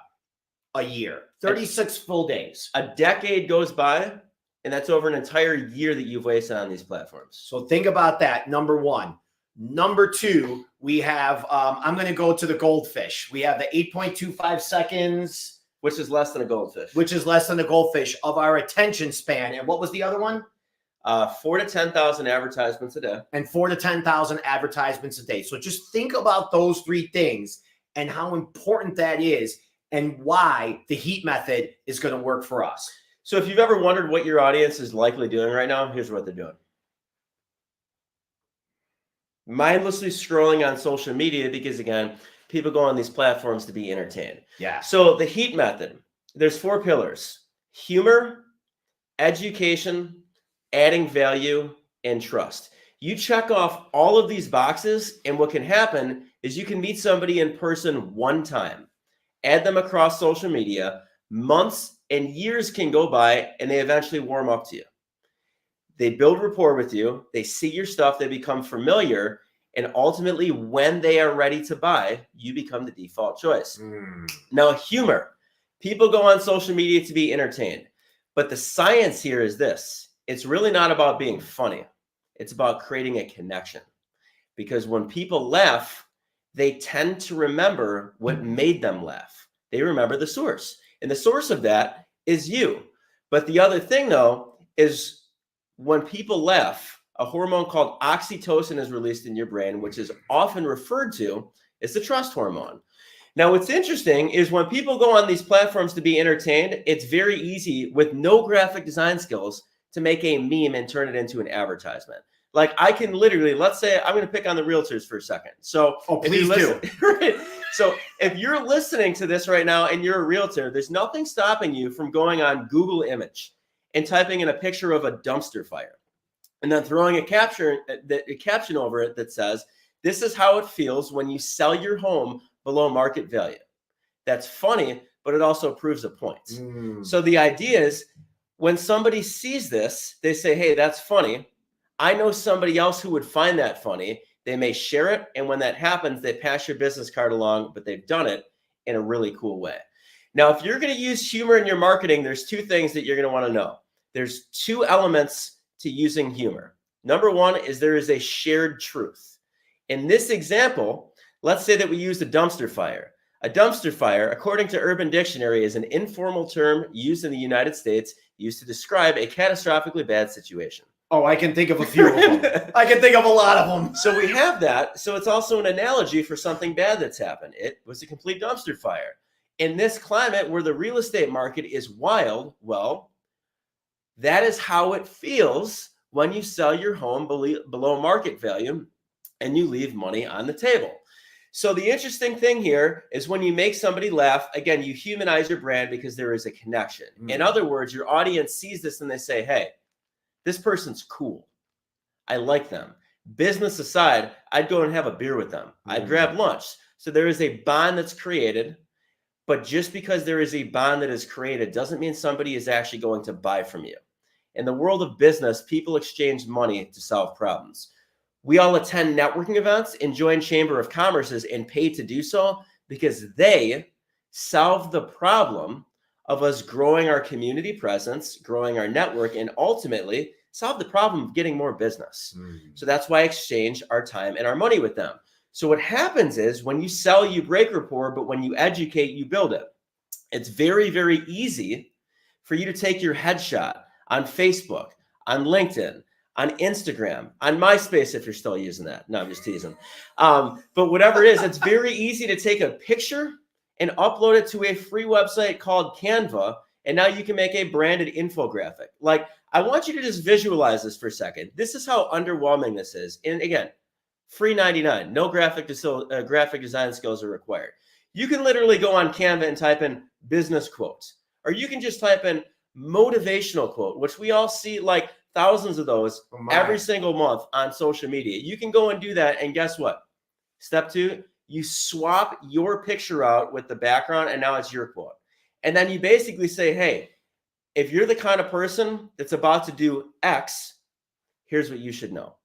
Speaker 1: a year. 36 full days.
Speaker 2: A decade goes by, and that's over an entire year that you've wasted on these platforms.
Speaker 1: So think about that, number one. Number two, we have, I'm going to go to the goldfish. We have the 8.25 seconds.
Speaker 2: Which is less than a goldfish.
Speaker 1: Which is less than a goldfish of our attention span. And what was the other one?
Speaker 2: 4,000 to 10,000 advertisements a day.
Speaker 1: And 4,000 to 10,000 advertisements a day. So just think about those three things and how important that is and why the HEAT method is going to work for us.
Speaker 2: So if you've ever wondered what your audience is likely doing right now, here's what they're doing. Mindlessly scrolling on social media because, again, people go on these platforms to be entertained.
Speaker 1: Yeah.
Speaker 2: So the HEAT method, there's 4 pillars: humor, education, adding value, and trust. You check off all of these boxes, and what can happen is you can meet somebody in person one time, add them across social media, months and years can go by, and they eventually warm up to you. They build rapport with you, they see your stuff, they become familiar, and ultimately when they are ready to buy, you become the default choice. Now, humor. People go on social media to be entertained, but the science here is this. It's really not about being funny. It's about creating a connection. Because when people laugh, they tend to remember what made them laugh. They remember the source. And the source of that is you. But the other thing, though, is when people laugh, a hormone called oxytocin is released in your brain, which is often referred to as the trust hormone. Now, what's interesting is when people go on these platforms to be entertained, it's very easy with no graphic design skills to make a meme and turn it into an advertisement. Like I can literally, let's say I'm going to pick on the realtors for a second. So
Speaker 1: please do.
Speaker 2: Right? So if you're listening to this right now and you're a realtor, there's nothing stopping you from going on Google Image and typing in a picture of a dumpster fire and then throwing a caption over it that says, "This is how it feels when you sell your home below market value." That's funny, but it also proves a point. So the idea is when somebody sees this, they say, "Hey, that's funny. I know somebody else who would find that funny." They may share it. And when that happens, they pass your business card along, but they've done it in a really cool way. Now, if you're going to use humor in your marketing, there's 2 things that you're going to want to know. There's 2 elements to using humor. Number one is there is a shared truth. In this example, let's say that we used a dumpster fire. A dumpster fire, according to Urban Dictionary, is an informal term used in the United States used to describe a catastrophically bad situation.
Speaker 1: Oh, I can think of a few of them. I can think of a lot of them.
Speaker 2: So we have that. So it's also an analogy for something bad that's happened. It was a complete dumpster fire. In this climate where the real estate market is wild, well, that is how it feels when you sell your home below market value and you leave money on the table. So the interesting thing here is when you make somebody laugh, again, you humanize your brand because there is a connection. In other words, your audience sees this and they say, "Hey, this person's cool. I like them. Business aside, I'd go and have a beer with them. I'd grab lunch." So there is a bond that's created. But just because there is a bond that is created doesn't mean somebody is actually going to buy from you. In the world of business, people exchange money to solve problems. We all attend networking events and join Chamber of Commerce's and pay to do so because they solve the problem of us growing our community presence, growing our network, and ultimately solve the problem of getting more business. So that's why I exchange our time and our money with them. So what happens is when you sell, you break rapport, but when you educate, you build it. It's very, very easy for you to take your headshot on Facebook, on LinkedIn, on Instagram, on MySpace, if you're still using that. No, I'm just teasing. But whatever it is, it's very easy to take a picture and upload it to a free website called Canva. And now you can make a branded infographic. Like, I want you to just visualize this for a second. This is how underwhelming this is. And again, free 99, no graphic design skills are required. You can literally go on Canva and type in business quotes, or you can just type in motivational quote, which we all see like thousands of those every single month on social media. You can go and do that. And guess what? Step 2, you swap your picture out with the background and now it's your quote. And then you basically say, hey, if you're the kind of person that's about to do X, here's what you should know.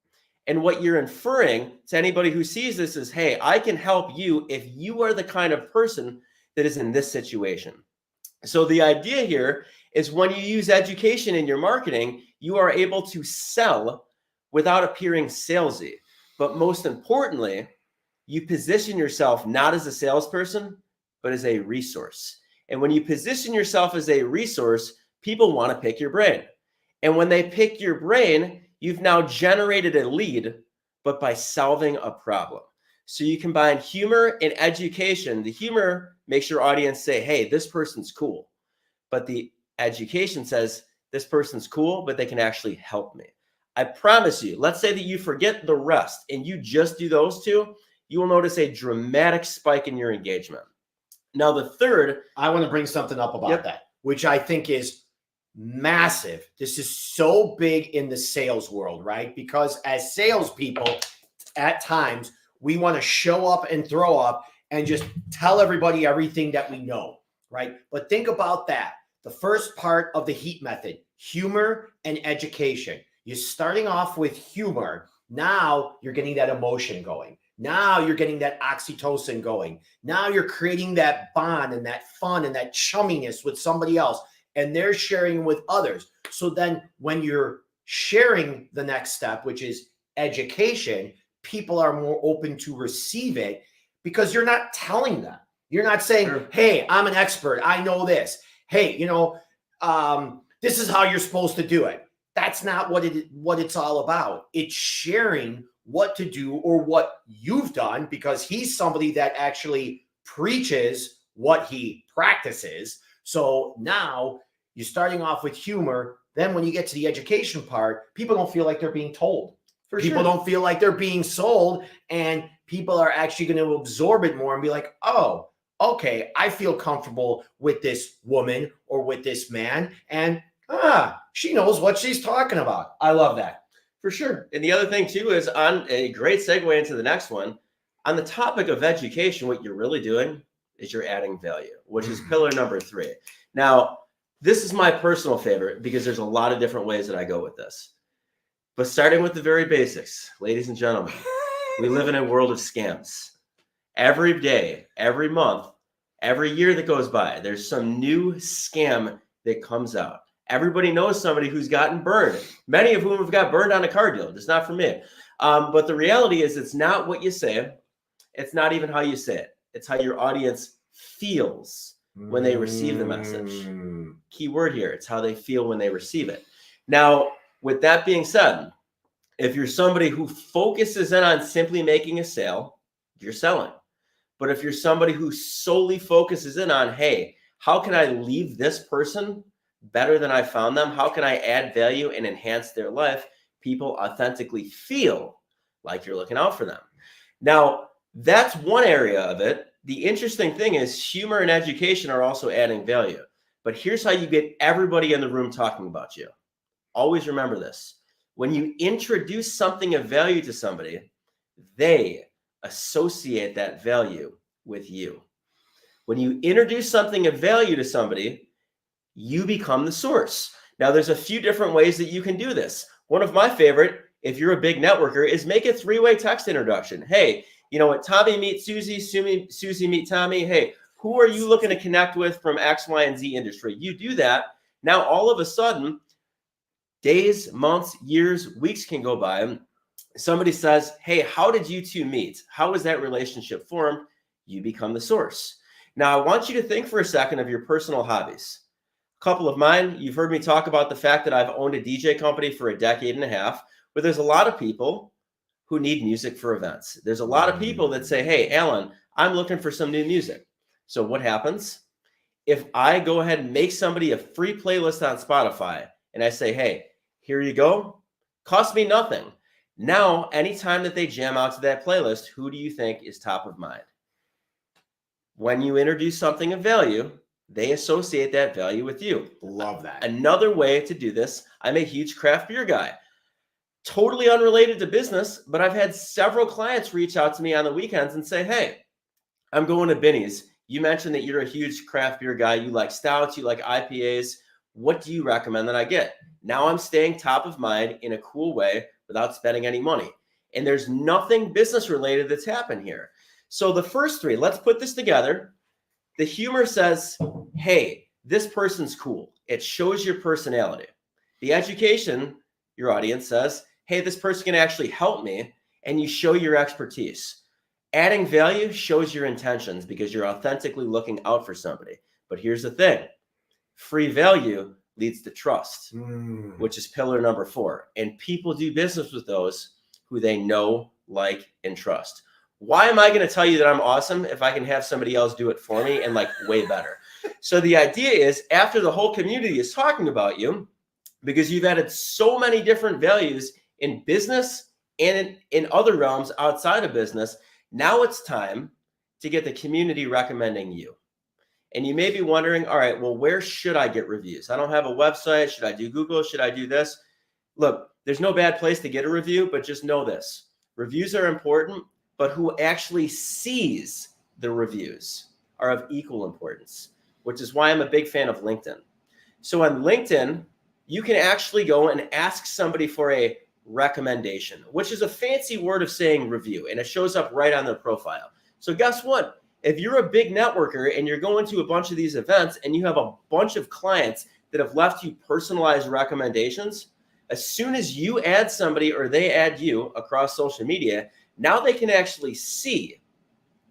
Speaker 2: And what you're inferring to anybody who sees this is, hey, I can help you if you are the kind of person that is in this situation. So the idea here is when you use education in your marketing, you are able to sell without appearing salesy. But most importantly, you position yourself not as a salesperson, but as a resource. And when you position yourself as a resource, people want to pick your brain. And when they pick your brain, you've now generated a lead, but by solving a problem. So you combine humor and education. The humor makes your audience say, hey, this person's cool. But the education says, this person's cool, but they can actually help me. I promise you, let's say that you forget the rest and you just do those two, you will notice a dramatic spike in your engagement. Now, the third,
Speaker 1: I want to bring something up about that, which I think is massive. This is so big in the sales world, right? Because as salespeople, at times, we want to show up and throw up and just tell everybody everything that we know, right? But think about that. The first part of the HEAT method, humor and education. You're starting off with humor. Now you're getting that emotion going. Now you're getting that oxytocin going. Now you're creating that bond and that fun and that chumminess with somebody else, and they're sharing with others. So then when you're sharing the next step, which is education, people are more open to receive it because you're not telling them. You're not saying, hey, I'm an expert. I know this. Hey, this is how you're supposed to do it. That's not what it's all about. It's sharing what to do or what you've done, because he's somebody that actually preaches what he practices. So now you're starting off with humor. Then when you get to the education part, people don't feel like they're being told. People don't feel like they're being sold, and people are actually going to absorb it more and be like, oh, okay, I feel comfortable with this woman or with this man, and she knows what she's talking about. I love that.
Speaker 2: For sure. And the other thing too is, on a great segue into the next one, on the topic of education, what you're really doing is you're adding value, which is pillar number 3. Now, this is my personal favorite because there's a lot of different ways that I go with this. But starting with the very basics, ladies and gentlemen, we live in a world of scams. Every day, every month, every year that goes by, there's some new scam that comes out. Everybody knows somebody who's gotten burned, many of whom have got burned on a car deal. It's not for me. But the reality is, it's not what you say. It's not even how you say it. It's how your audience feels when they receive the message. Key word here. It's how they feel when they receive it. Now, with that being said, if you're somebody who focuses in on simply making a sale, you're selling. But if you're somebody who solely focuses in on, hey, how can I leave this person better than I found them? How can I add value and enhance their life? People authentically feel like you're looking out for them. Now, that's one area of it. The interesting thing is humor and education are also adding value. But here's how you get everybody in the room talking about you. Always remember this. When you introduce something of value to somebody, they associate that value with you. When you introduce something of value to somebody, you become the source. Now, there's a few different ways that you can do this. One of my favorite, if you're a big networker, is make a 3-way text introduction. Hey, you know what? Tommy meet Susie, Susie meet Tommy. Hey, who are you looking to connect with from X, Y, and Z industry? You do that. Now, all of a sudden, days, months, years, weeks can go by. Somebody says, hey, how did you two meet? How was that relationship formed? You become the source. Now, I want you to think for a second of your personal hobbies. A couple of mine, you've heard me talk about the fact that I've owned a DJ company for a decade and a half, but there's a lot of people who need music for events. There's a lot of people that say, hey, Alan, I'm looking for some new music. So what happens? If I go ahead and make somebody a free playlist on Spotify and I say, hey, here you go, costs me nothing. Now, anytime that they jam out to that playlist, who do you think is top of mind? When you introduce something of value, they associate that value with you.
Speaker 1: Love that.
Speaker 2: Another way to do this, I'm a huge craft beer guy. Totally unrelated to business, but I've had several clients reach out to me on the weekends and say, hey, I'm going to Binny's. You mentioned that you're a huge craft beer guy. You like stouts, you like IPAs. What do you recommend that I get? Now I'm staying top of mind in a cool way without spending any money. And there's nothing business related that's happened here. So the first three, let's put this together. The humor says, hey, this person's cool. It shows your personality. The education, your audience says, hey, this person can actually help me, and you show your expertise. Adding value shows your intentions because you're authentically looking out for somebody. But here's the thing. Free value leads to trust, which is pillar number 4. And people do business with those who they know, like, and trust. Why am I going to tell you that I'm awesome if I can have somebody else do it for me and like way better? So the idea is after the whole community is talking about you, because you've added so many different values in business and in other realms outside of business, now it's time to get the community recommending you. And you may be wondering, all right, well, where should I get reviews? I don't have a website. Should I do Google? Should I do this? Look, there's no bad place to get a review, but just know this. Reviews are important, but who actually sees the reviews are of equal importance, which is why I'm a big fan of LinkedIn. So on LinkedIn, you can actually go and ask somebody for a recommendation, which is a fancy word of saying review, and it shows up right on their profile. So guess what? If you're a big networker and you're going to a bunch of these events and you have a bunch of clients that have left you personalized recommendations, as soon as you add somebody or they add you across social media, now they can actually see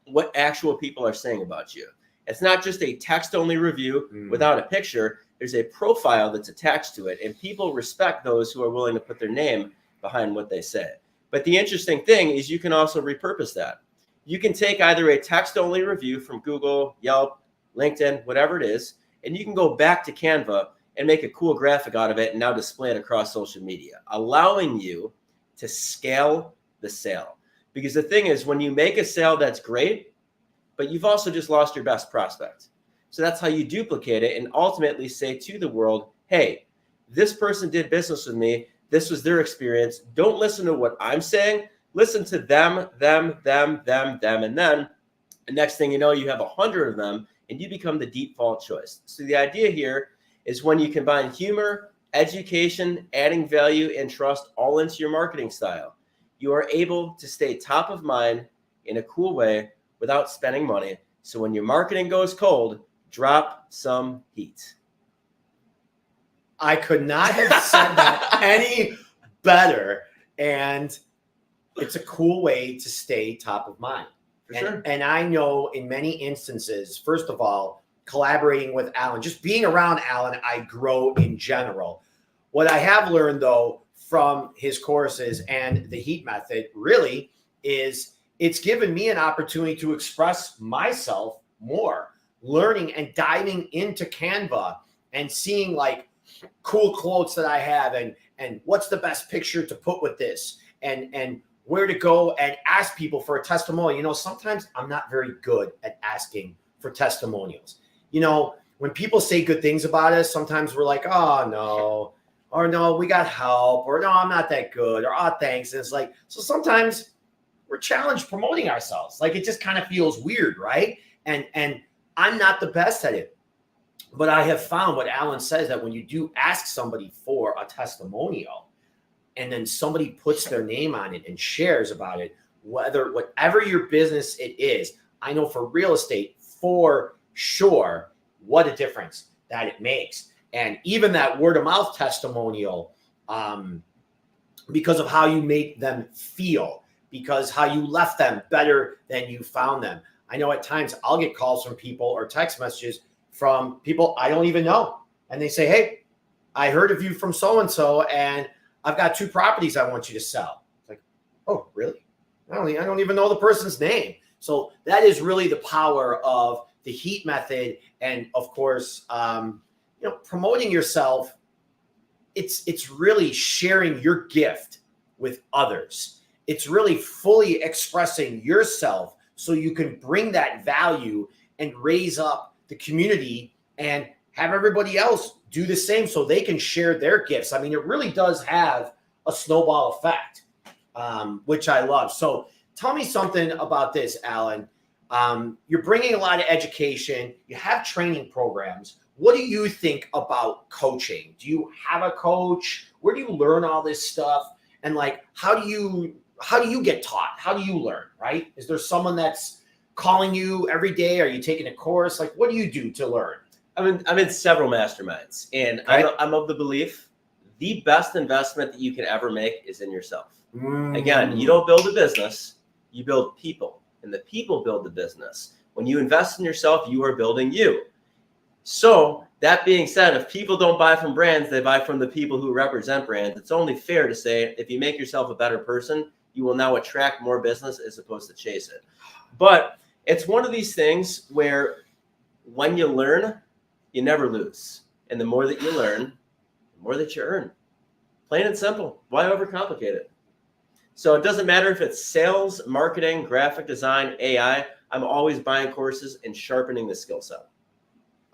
Speaker 2: what actual people are saying about you. It's not just a text-only review without a picture. There's a profile that's attached to it, and people respect those who are willing to put their name behind what they say. But the interesting thing is you can also repurpose that. You can take either a text-only review from Google, Yelp, LinkedIn, whatever it is, and you can go back to Canva and make a cool graphic out of it and now display it across social media, allowing you to scale the sale. Because the thing is, when you make a sale, that's great, but you've also just lost your best prospect. So that's how you duplicate it and ultimately say to the world, hey, this person did business with me. This was their experience. Don't listen to what I'm saying. Listen to them, and then the next thing you know, you have 100 of them and you become the default choice. So the idea here is when you combine humor, education, adding value, and trust all into your marketing style, you are able to stay top of mind in a cool way without spending money. So when your marketing goes cold, drop some heat.
Speaker 1: I could not have said that any better. And it's a cool way to stay top of mind.
Speaker 2: For sure.
Speaker 1: And I know in many instances, first of all, collaborating with Alan, just being around Alan, I grow in general. What I have learned, though, from his courses and the heat method really is it's given me an opportunity to express myself more, learning and diving into Canva and seeing like cool quotes that I have and what's the best picture to put with this and where to go and ask people for a testimonial. You know, sometimes I'm not very good at asking for testimonials. You know, when people say good things about us, sometimes we're like, oh, no, or no, we got help, or no, I'm not that good, or oh, thanks. And it's like, so sometimes we're challenged promoting ourselves. Like it just kind of feels weird, right? And I'm not the best at it. But I have found what Alan says, that when you do ask somebody for a testimonial and then somebody puts their name on it and shares about it, whatever your business it is, I know for real estate, for sure, what a difference that it makes. And even that word of mouth testimonial, because of how you make them feel, because how you left them better than you found them. I know at times I'll get calls from people or text messages from people I don't even know. And they say, hey, I heard of you from so-and-so, and I've got 2 properties I want you to sell. It's like, oh, really? I don't even know the person's name. So that is really the power of the heat method. And of course, promoting yourself. It's really sharing your gift with others. It's really fully expressing yourself so you can bring that value and raise up the community and have everybody else do the same so they can share their gifts. I mean, it really does have a snowball effect, which I love. So tell me something about this, Alan. You're bringing a lot of education. You have training programs. What do you think about coaching? Do you have a coach? Where do you learn all this stuff? And like, how do you get taught? How do you learn, right? Is there someone that's calling you every day? Are you taking a course? Like, what do you do to learn?
Speaker 2: I'm in several masterminds, and
Speaker 1: right.
Speaker 2: I'm of the belief the best investment that you can ever make is in yourself. Again, you don't build a business, you build people, and the people build the business. When you invest in yourself, you are building you. So that being said, if people don't buy from brands, they buy from the people who represent brands. It's only fair to say if you make yourself a better person, you will now attract more business as opposed to chase it. But it's one of these things where when you learn, you never lose. And the more that you learn, the more that you earn. Plain and simple. Why overcomplicate it? So it doesn't matter if it's sales, marketing, graphic design, AI. I'm always buying courses and sharpening the skill set.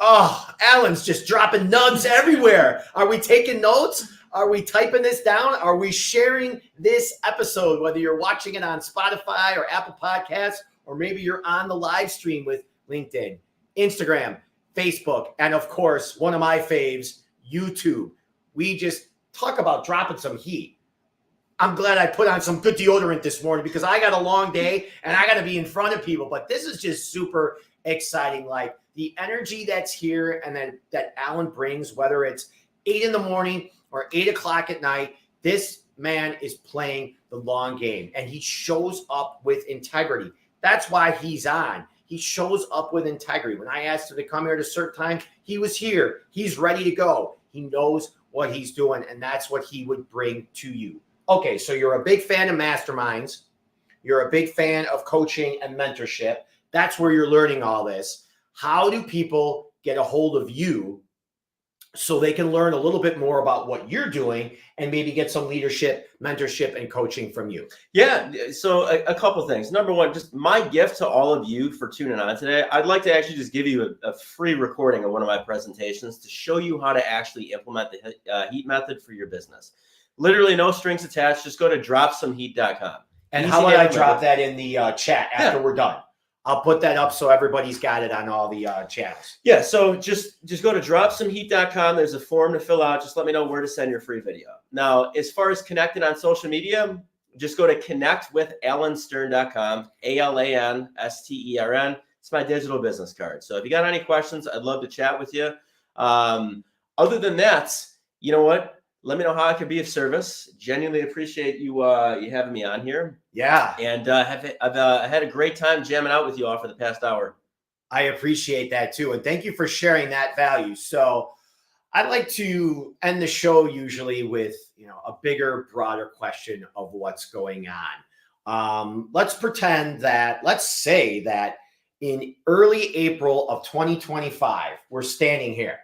Speaker 1: Oh, Alan's just dropping nugs everywhere. Are we taking notes? Are we typing this down? Are we sharing this episode, whether you're watching it on Spotify or Apple Podcasts, or maybe you're on the live stream with LinkedIn, Instagram, Facebook, and of course, one of my faves, YouTube. We just talk about dropping some heat. I'm glad I put on some good deodorant this morning because I got a long day and I got to be in front of people. But this is just super exciting. Like the energy that's here and then that Alan brings, whether it's 8 in the morning or 8 o'clock at night, this man is playing the long game and he shows up with integrity. That's why he's on. He shows up with integrity. When I asked him to come here at a certain time, he was here. He's ready to go. He knows what he's doing, and that's what he would bring to you. Okay, so you're a big fan of masterminds. You're a big fan of coaching and mentorship. That's where you're learning all this. How do people get a hold of you so they can learn a little bit more about what you're doing and maybe get some leadership, mentorship, and coaching from you?
Speaker 2: Yeah, so a couple things. Number one, just my gift to all of you for tuning on today. I'd like to actually just give you a free recording of one of my presentations to show you how to actually implement the heat method for your business. Literally no strings attached. Just go to dropsomeheat.com.
Speaker 1: And how about I drop that in the chat after we're done? I'll put that up so everybody's got it on all the channels.
Speaker 2: Yeah, so just go to dropsomeheat.com. There's a form to fill out. Just let me know where to send your free video. Now, as far as connecting on social media, just go to connectwithalanstern.com, ALANSTERN. It's my digital business card. So if you got any questions, I'd love to chat with you. Other than that, you know what? Let me know how I can be of service. Genuinely appreciate you having me on here.
Speaker 1: Yeah.
Speaker 2: And I've had a great time jamming out with you all for the past hour.
Speaker 1: I appreciate that too. And thank you for sharing that value. So I'd like to end the show usually with, a bigger, broader question of what's going on. Let's say that in early April of 2025, we're standing here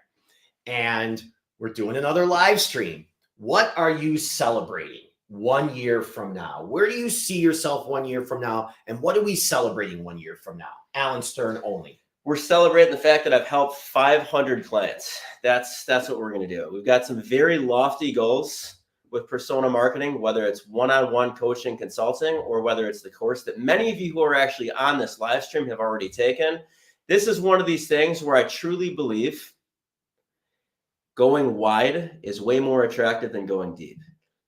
Speaker 1: and we're doing another live stream. What are you celebrating 1 year from now? Where do you see yourself 1 year from now? And what are we celebrating 1 year from now? Alan Stern only.
Speaker 2: We're celebrating the fact that I've helped 500 clients. That's what we're going to do. We've got some very lofty goals with persona marketing, whether it's one-on-one coaching, consulting, or whether it's the course that many of you who are actually on this live stream have already taken. this is one of these things where I truly believe going wide is way more attractive than going deep.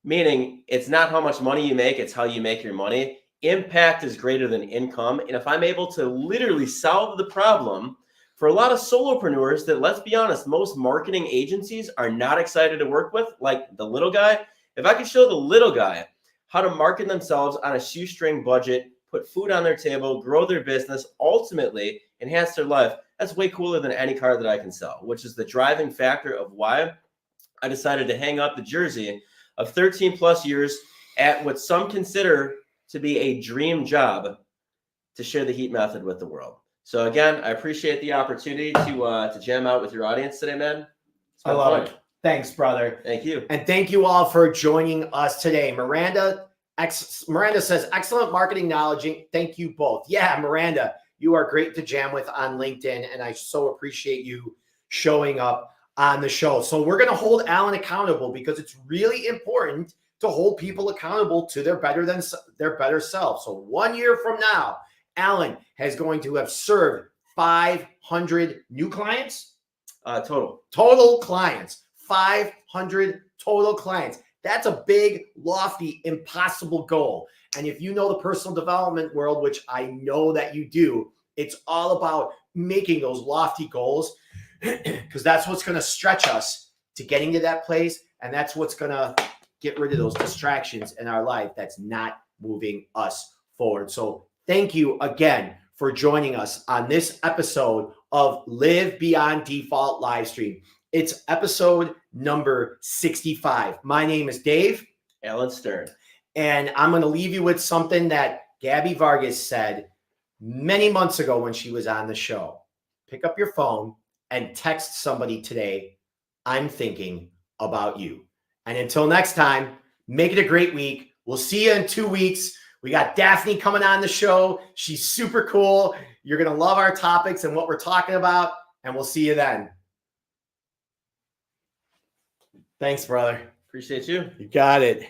Speaker 2: Meaning it's not how much money you make, it's how you make your money. Impact is greater than income. And if I'm able to literally solve the problem for a lot of solopreneurs that, let's be honest, most marketing agencies are not excited to work with, like the little guy. If I could show the little guy how to market themselves on a shoestring budget, put food on their table, grow their business, ultimately enhance their life, that's way cooler than any car that I can sell, which is the driving factor of why I decided to hang up the jersey of 13 plus years at what some consider to be a dream job to share the heat method with the world. So again, I appreciate the opportunity to jam out with your audience today, man.
Speaker 1: I love it. Thanks, brother.
Speaker 2: Thank you.
Speaker 1: And thank you all for joining us today. Miranda says, excellent marketing knowledge. Thank you both. Yeah, Miranda, you are great to jam with on LinkedIn, and I so appreciate you showing up on the show. So we're going to hold Alan accountable because it's really important to hold people accountable to their better self. So 1 year from now, Alan is going to have served 500 new clients. Total clients. 500 total clients. That's a big, lofty, impossible goal. And if you know the personal development world, which I know that you do, it's all about making those lofty goals because that's what's going to stretch us to getting to that place. And that's what's going to get rid of those distractions in our life that's not moving us forward. So thank you again for joining us on this episode of Live Beyond Default Livestream. It's episode number 65. My name is Dave.
Speaker 2: Alan Stern.
Speaker 1: And I'm going to leave you with something that Gabby Vargas said many months ago when she was on the show. Pick up your phone and text somebody today, I'm thinking about you. And until next time, make it a great week. We'll see you in 2 weeks. We got Daphne coming on the show. She's super cool. You're going to love our topics and what we're talking about. And we'll see you then. Thanks, brother.
Speaker 2: Appreciate you.
Speaker 1: You got it.